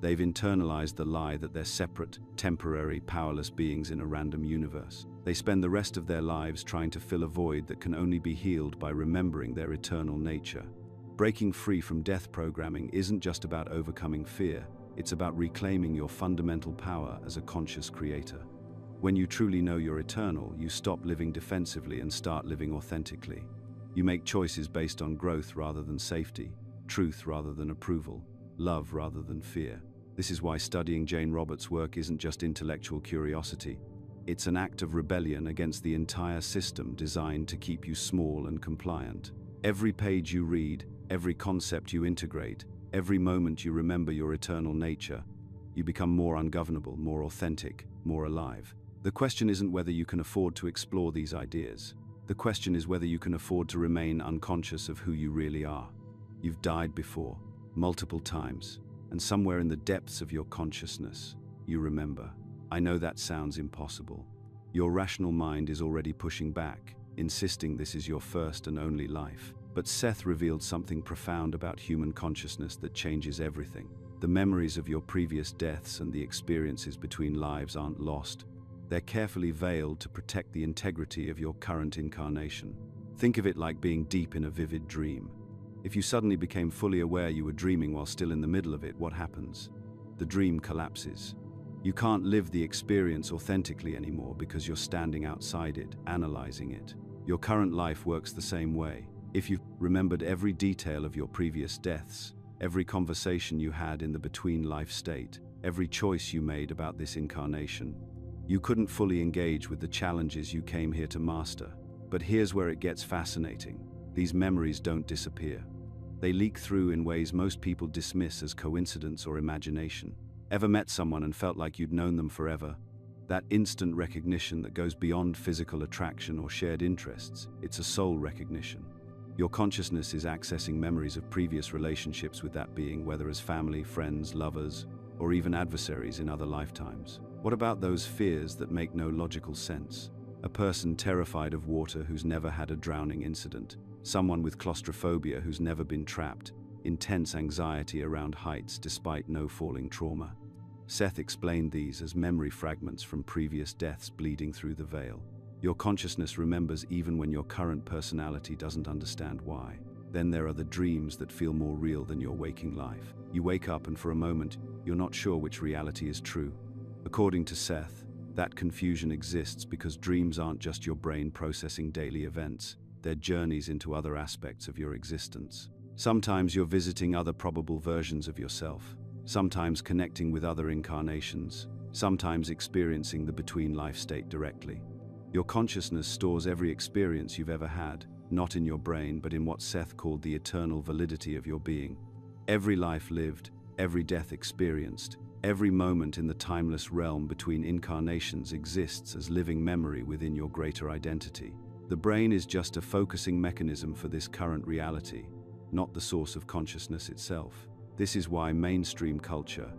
Speaker 1: They've internalized the lie that they're separate, temporary, powerless beings in a random universe. They spend the rest of their lives trying to fill a void that can only be healed by remembering their eternal nature. Breaking free from death programming isn't just about overcoming fear, it's about reclaiming your fundamental power as a conscious creator. When you truly know you're eternal, you stop living defensively and start living authentically. You make choices based on growth rather than safety, truth rather than approval, love rather than fear. This is why studying Jane Roberts' work isn't just intellectual curiosity. It's an act of rebellion against the entire system designed to keep you small and compliant. Every page you read, every concept you integrate, every moment you remember your eternal nature, you become more ungovernable, more authentic, more alive. The question isn't whether you can afford to explore these ideas. The question is whether you can afford to remain unconscious of who you really are. You've died before, multiple times, and somewhere in the depths of your consciousness, you remember. I know that sounds impossible. Your rational mind is already pushing back, insisting this is your first and only life. But Seth revealed something profound about human consciousness that changes everything. The memories of your previous deaths and the experiences between lives aren't lost. They're carefully veiled to protect the integrity of your current incarnation. Think of it like being deep in a vivid dream. If you suddenly became fully aware you were dreaming while still in the middle of it, what happens? The dream collapses. You can't live the experience authentically anymore because you're standing outside it, analyzing it. Your current life works the same way. If you remembered every detail of your previous deaths, every conversation you had in the between-life state, every choice you made about this incarnation, you couldn't fully engage with the challenges you came here to master. But here's where it gets fascinating. These memories don't disappear. They leak through in ways most people dismiss as coincidence or imagination. Ever met someone and felt like you'd known them forever? That instant recognition that goes beyond physical attraction or shared interests, it's a soul recognition. Your consciousness is accessing memories of previous relationships with that being, whether as family, friends, lovers, or even adversaries in other lifetimes. What about those fears that make no logical sense? A person terrified of water who's never had a drowning incident, someone with claustrophobia who's never been trapped, intense anxiety around heights despite no falling trauma. Seth explained these as memory fragments from previous deaths bleeding through the veil. Your consciousness remembers even when your current personality doesn't understand why. Then there are the dreams that feel more real than your waking life. You wake up and for a moment, you're not sure which reality is true. According to Seth, that confusion exists because dreams aren't just your brain processing daily events. They're journeys into other aspects of your existence. Sometimes you're visiting other probable versions of yourself, sometimes connecting with other incarnations, sometimes experiencing the between-life state directly. Your consciousness stores every experience you've ever had, not in your brain, but in what Seth called the eternal validity of your being. Every life lived, every death experienced, every moment in the timeless realm between incarnations exists as living memory within your greater identity. The brain is just a focusing mechanism for this current reality, not the source of consciousness itself. This is why mainstream culture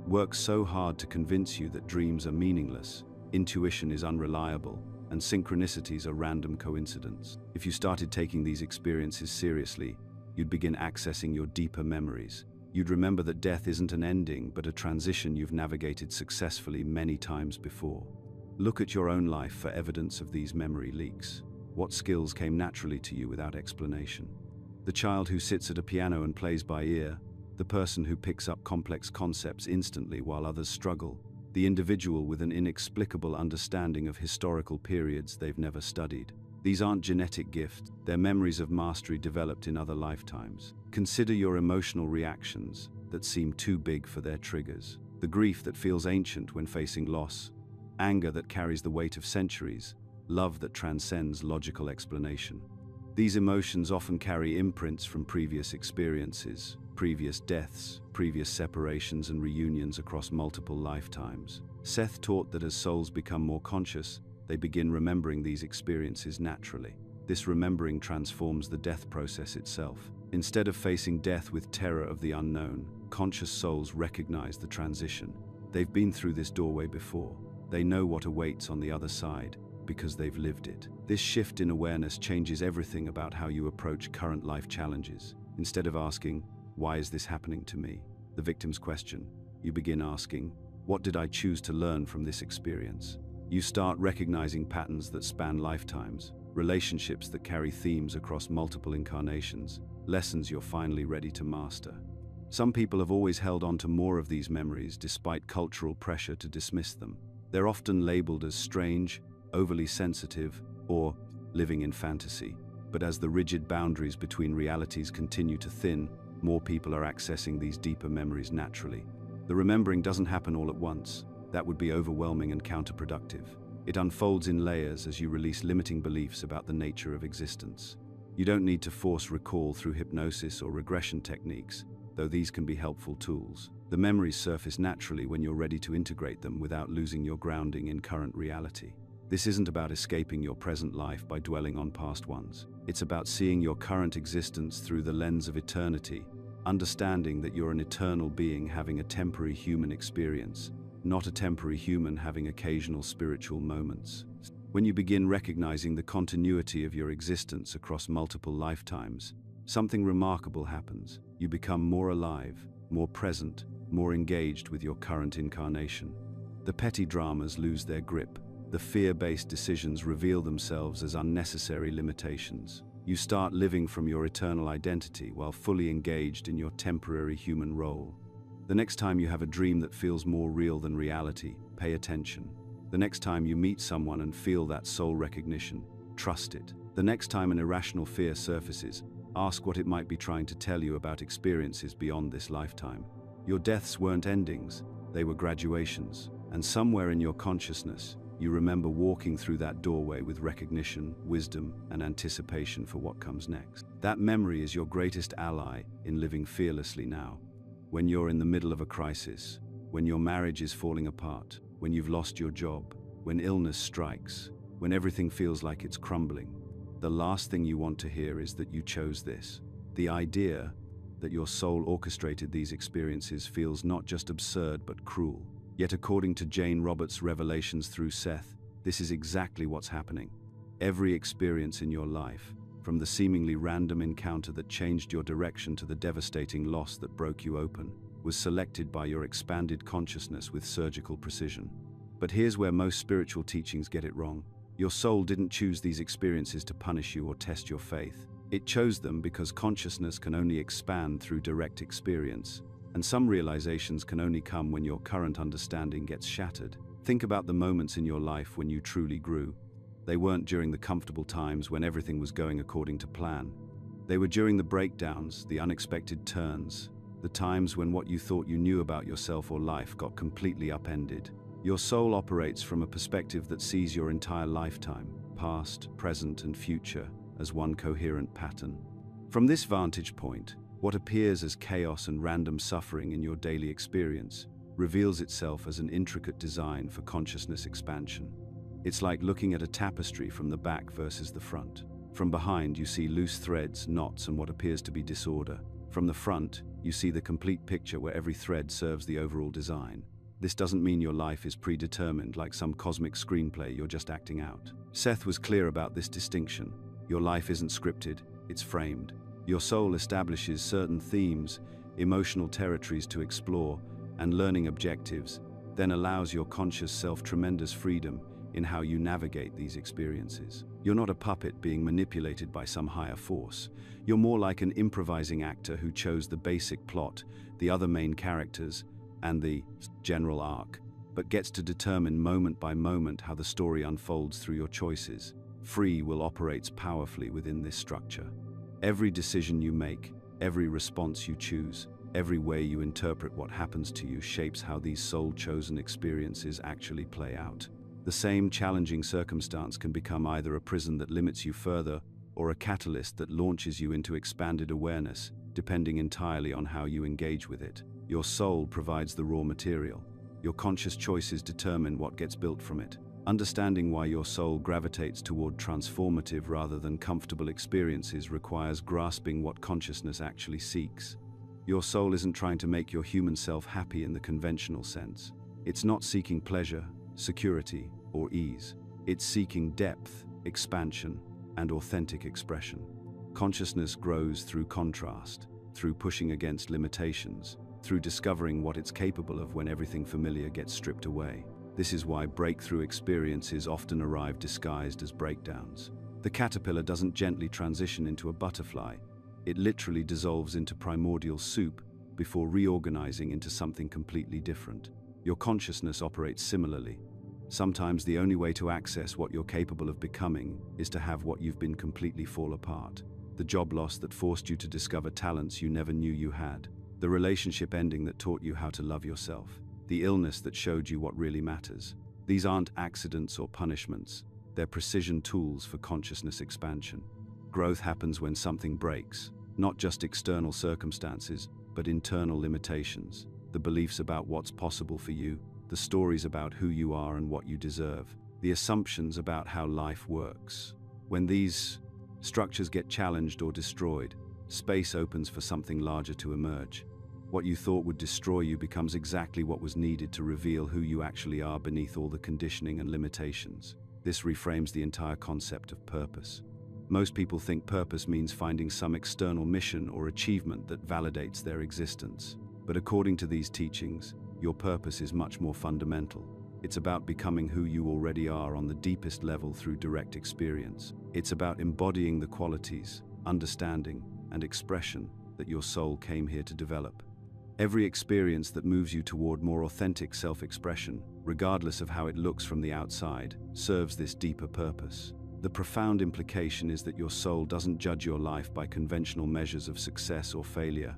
Speaker 1: works so hard to convince you that dreams are meaningless, intuition is unreliable, and synchronicities are random coincidence. If you started taking these experiences seriously, you'd begin accessing your deeper memories. You'd remember that death isn't an ending, but a transition you've navigated successfully many times before. Look at your own life for evidence of these memory leaks. What skills came naturally to you without explanation? The child who sits at a piano and plays by ear, the person who picks up complex concepts instantly while others struggle, the individual with an inexplicable understanding of historical periods they've never studied. These aren't genetic gifts, they're memories of mastery developed in other lifetimes. Consider your emotional reactions that seem too big for their triggers, the grief that feels ancient when facing loss, anger that carries the weight of centuries, love that transcends logical explanation. These emotions often carry imprints from previous experiences, previous deaths, previous separations and reunions across multiple lifetimes. Seth taught that as souls become more conscious, they begin remembering these experiences naturally. This remembering transforms the death process itself. Instead of facing death with terror of the unknown, conscious souls recognize the transition. They've been through this doorway before. They know what awaits on the other side because they've lived it. This shift in awareness changes everything about how you approach current life challenges. Instead of asking, "Why is this happening to me?" the victim's question, you begin asking, "What did I choose to learn from this experience?" You start recognizing patterns that span lifetimes, relationships that carry themes across multiple incarnations, lessons you're finally ready to master. Some people have always held on to more of these memories despite cultural pressure to dismiss them. They're often labeled as strange, overly sensitive, or living in fantasy. But as the rigid boundaries between realities continue to thin, more people are accessing these deeper memories naturally. The remembering doesn't happen all at once. That would be overwhelming and counterproductive. It unfolds in layers as you release limiting beliefs about the nature of existence. You don't need to force recall through hypnosis or regression techniques, though these can be helpful tools. The memories surface naturally when you're ready to integrate them without losing your grounding in current reality. This isn't about escaping your present life by dwelling on past ones. It's about seeing your current existence through the lens of eternity, understanding that you're an eternal being having a temporary human experience, not a temporary human having occasional spiritual moments. When you begin recognizing the continuity of your existence across multiple lifetimes, something remarkable happens. You become more alive, more present, more engaged with your current incarnation. The petty dramas lose their grip. The fear-based decisions reveal themselves as unnecessary limitations. You start living from your eternal identity while fully engaged in your temporary human role. The next time you have a dream that feels more real than reality, pay attention. The next time you meet someone and feel that soul recognition, trust it. The next time an irrational fear surfaces, ask what it might be trying to tell you about experiences beyond this lifetime. Your deaths weren't endings, they were graduations. And somewhere in your consciousness, you remember walking through that doorway with recognition, wisdom, and anticipation for what comes next. That memory is your greatest ally in living fearlessly now. When you're in the middle of a crisis, when your marriage is falling apart, when you've lost your job, when illness strikes, when everything feels like it's crumbling, the last thing you want to hear is that you chose this. The idea that your soul orchestrated these experiences feels not just absurd but cruel. Yet according to Jane Roberts' revelations through Seth, this is exactly what's happening. Every experience in your life, from the seemingly random encounter that changed your direction to the devastating loss that broke you open, was selected by your expanded consciousness with surgical precision. But here's where most spiritual teachings get it wrong. Your soul didn't choose these experiences to punish you or test your faith. It chose them because consciousness can only expand through direct experience. And some realizations can only come when your current understanding gets shattered. Think about the moments in your life when you truly grew. They weren't during the comfortable times when everything was going according to plan. They were during the breakdowns, the unexpected turns, the times when what you thought you knew about yourself or life got completely upended. Your soul operates from a perspective that sees your entire lifetime, past, present, and future, as one coherent pattern. From this vantage point, what appears as chaos and random suffering in your daily experience reveals itself as an intricate design for consciousness expansion. It's like looking at a tapestry from the back versus the front. From behind, you see loose threads, knots, and what appears to be disorder. From the front, you see the complete picture where every thread serves the overall design. This doesn't mean your life is predetermined like some cosmic screenplay you're just acting out. Seth was clear about this distinction. Your life isn't scripted, it's framed. Your soul establishes certain themes, emotional territories to explore, and learning objectives, then allows your conscious self tremendous freedom in how you navigate these experiences. You're not a puppet being manipulated by some higher force. You're more like an improvising actor who chose the basic plot, the other main characters, and the general arc, but gets to determine moment by moment how the story unfolds through your choices. Free will operates powerfully within this structure. Every decision you make, every response you choose, every way you interpret what happens to you shapes how these soul-chosen experiences actually play out. The same challenging circumstance can become either a prison that limits you further or a catalyst that launches you into expanded awareness, depending entirely on how you engage with it. Your soul provides the raw material. Your conscious choices determine what gets built from it. Understanding why your soul gravitates toward transformative rather than comfortable experiences requires grasping what consciousness actually seeks. Your soul isn't trying to make your human self happy in the conventional sense. It's not seeking pleasure, security, or ease. It's seeking depth, expansion, and authentic expression. Consciousness grows through contrast, through pushing against limitations, through discovering what it's capable of when everything familiar gets stripped away. This is why breakthrough experiences often arrive disguised as breakdowns. The caterpillar doesn't gently transition into a butterfly. It literally dissolves into primordial soup before reorganizing into something completely different. Your consciousness operates similarly. Sometimes the only way to access what you're capable of becoming is to have what you've been completely fall apart. The job loss that forced you to discover talents you never knew you had. the relationship ending that taught you how to love yourself, the illness that showed you what really matters. These aren't accidents or punishments. They're precision tools for consciousness expansion. Growth happens when something breaks, not just external circumstances, but internal limitations, the beliefs about what's possible for you, the stories about who you are and what you deserve, the assumptions about how life works. When these structures get challenged or destroyed, space opens for something larger to emerge. What you thought would destroy you becomes exactly what was needed to reveal who you actually are beneath all the conditioning and limitations. This reframes the entire concept of purpose. Most people think purpose means finding some external mission or achievement that validates their existence. But according to these teachings, your purpose is much more fundamental. It's about becoming who you already are on the deepest level through direct experience. It's about embodying the qualities, understanding, and expression that your soul came here to develop. Every experience that moves you toward more authentic self-expression, regardless of how it looks from the outside, serves this deeper purpose. The profound implication is that your soul doesn't judge your life by conventional measures of success or failure.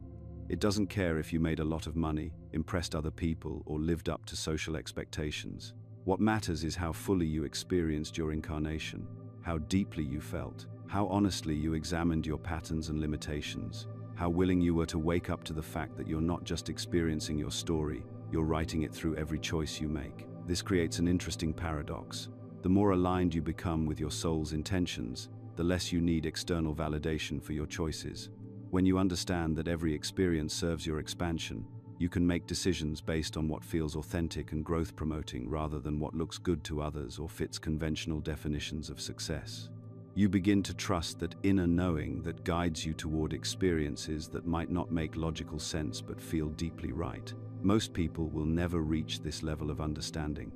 Speaker 1: It doesn't care if you made a lot of money, impressed other people, or lived up to social expectations. What matters is how fully you experienced your incarnation, how deeply you felt, how honestly you examined your patterns and limitations, how willing you were to wake up to the fact that you're not just experiencing your story, you're writing it through every choice you make. This creates an interesting paradox. The more aligned you become with your soul's intentions, the less you need external validation for your choices. When you understand that every experience serves your expansion, you can make decisions based on what feels authentic and growth-promoting rather than what looks good to others or fits conventional definitions of success. You begin to trust that inner knowing that guides you toward experiences that might not make logical sense but feel deeply right. Most people will never reach this level of understanding.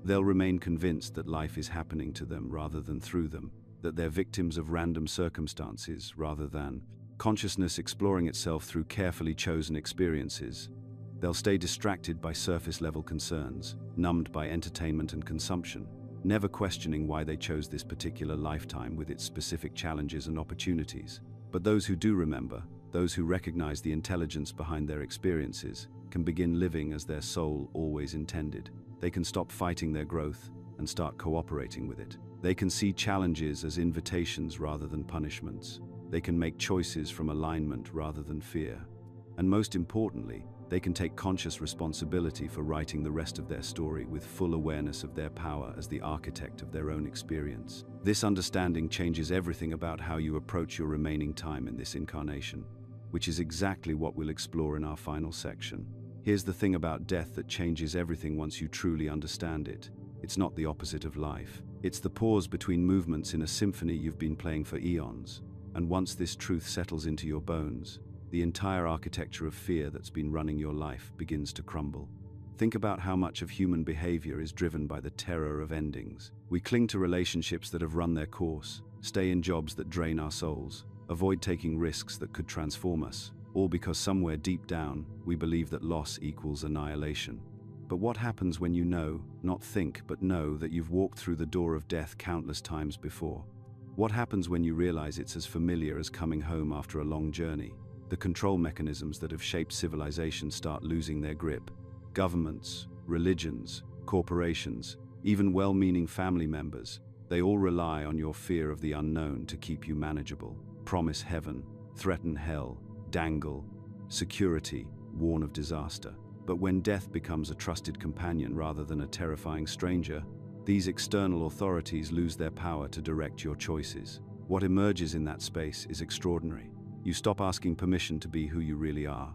Speaker 1: They'll remain convinced that life is happening to them rather than through them, that they're victims of random circumstances rather than consciousness exploring itself through carefully chosen experiences. They'll stay distracted by surface-level concerns, numbed by entertainment and consumption, never questioning why they chose this particular lifetime with its specific challenges and opportunities. But those who do remember, those who recognize the intelligence behind their experiences, can begin living as their soul always intended. They can stop fighting their growth and start cooperating with it. They can see challenges as invitations rather than punishments. They can make choices from alignment rather than fear. And most importantly, they can take conscious responsibility for writing the rest of their story with full awareness of their power as the architect of their own experience. This understanding changes everything about how you approach your remaining time in this incarnation, which is exactly what we'll explore in our final section. Here's the thing about death that changes everything once you truly understand it. It's not the opposite of life. It's the pause between movements in a symphony you've been playing for eons. And once this truth settles into your bones, the entire architecture of fear that's been running your life begins to crumble. Think about how much of human behavior is driven by the terror of endings. We cling to relationships that have run their course, stay in jobs that drain our souls, avoid taking risks that could transform us, all because somewhere deep down, we believe that loss equals annihilation. But what happens when you know, not think, but know that you've walked through the door of death countless times before? What happens when you realize it's as familiar as coming home after a long journey? The control mechanisms that have shaped civilization start losing their grip. Governments, religions, corporations, even well-meaning family members, they all rely on your fear of the unknown to keep you manageable. Promise heaven, threaten hell, dangle security, warn of disaster. But when death becomes a trusted companion rather than a terrifying stranger, these external authorities lose their power to direct your choices. What emerges in that space is extraordinary. You stop asking permission to be who you really are.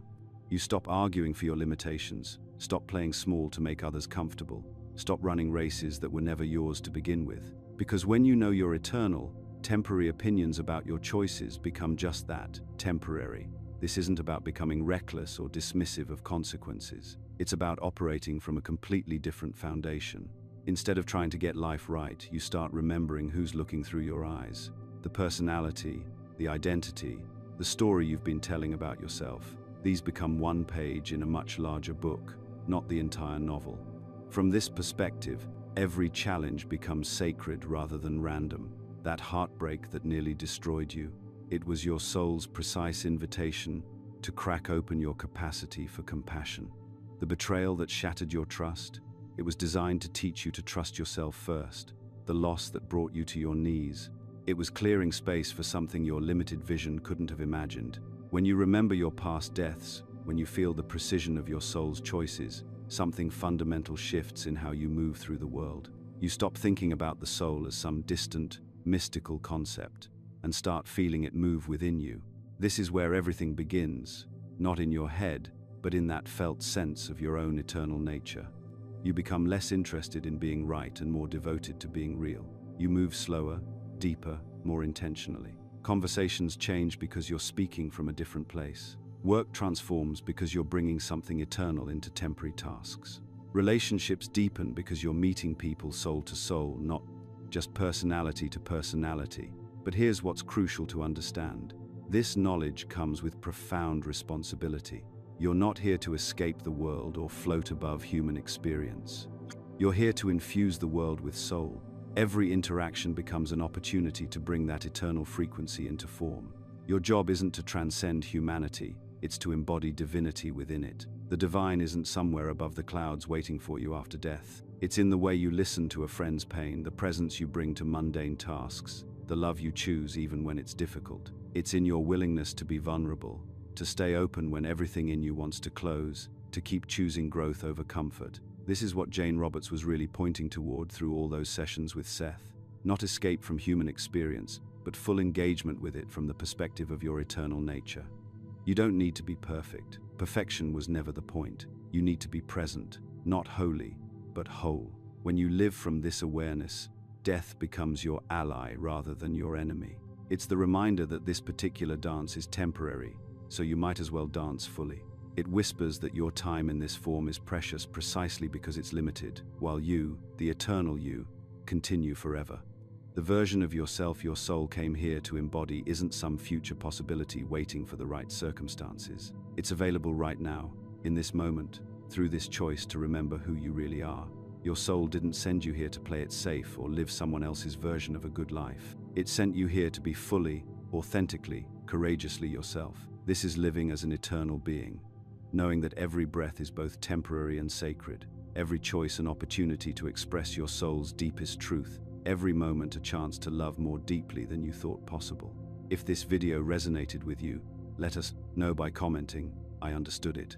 Speaker 1: You stop arguing for your limitations, stop playing small to make others comfortable, stop running races that were never yours to begin with. Because when you know you're eternal, temporary opinions about your choices become just that, temporary. This isn't about becoming reckless or dismissive of consequences. It's about operating from a completely different foundation. Instead of trying to get life right, you start remembering who's looking through your eyes. The personality, the identity, the story you've been telling about yourself. These become one page in a much larger book, not the entire novel. From this perspective, every challenge becomes sacred rather than random. That heartbreak that nearly destroyed you, it was your soul's precise invitation to crack open your capacity for compassion. The betrayal that shattered your trust, it was designed to teach you to trust yourself first. The loss that brought you to your knees, it was clearing space for something your limited vision couldn't have imagined. When you remember your past deaths, when you feel the precision of your soul's choices, something fundamental shifts in how you move through the world. You stop thinking about the soul as some distant, mystical concept, and start feeling it move within you. This is where everything begins, not in your head, but in that felt sense of your own eternal nature. You become less interested in being right and more devoted to being real. You move slower, deeper, more intentionally. Conversations change because you're speaking from a different place. Work transforms because you're bringing something eternal into temporary tasks. Relationships deepen because you're meeting people soul to soul, not just personality to personality. But here's what's crucial to understand. This knowledge comes with profound responsibility. You're not here to escape the world or float above human experience. You're here to infuse the world with soul. Every interaction becomes an opportunity to bring that eternal frequency into form. Your job isn't to transcend humanity, it's to embody divinity within it. The divine isn't somewhere above the clouds waiting for you after death. It's in the way you listen to a friend's pain, the presence you bring to mundane tasks, the love you choose even when it's difficult. It's in your willingness to be vulnerable, to stay open when everything in you wants to close, to keep choosing growth over comfort. This is what Jane Roberts was really pointing toward through all those sessions with Seth. Not escape from human experience, but full engagement with it from the perspective of your eternal nature. You don't need to be perfect. Perfection was never the point. You need to be present, not holy, but whole. When you live from this awareness, death becomes your ally rather than your enemy. It's the reminder that this particular dance is temporary, so you might as well dance fully. It whispers that your time in this form is precious precisely because it's limited, while you, the eternal you, continue forever. The version of yourself your soul came here to embody isn't some future possibility waiting for the right circumstances. It's available right now, in this moment, through this choice to remember who you really are. Your soul didn't send you here to play it safe or live someone else's version of a good life. It sent you here to be fully, authentically, courageously yourself. This is living as an eternal being, knowing that every breath is both temporary and sacred, every choice an opportunity to express your soul's deepest truth, every moment a chance to love more deeply than you thought possible. If this video resonated with you, let us know by commenting, "I understood it."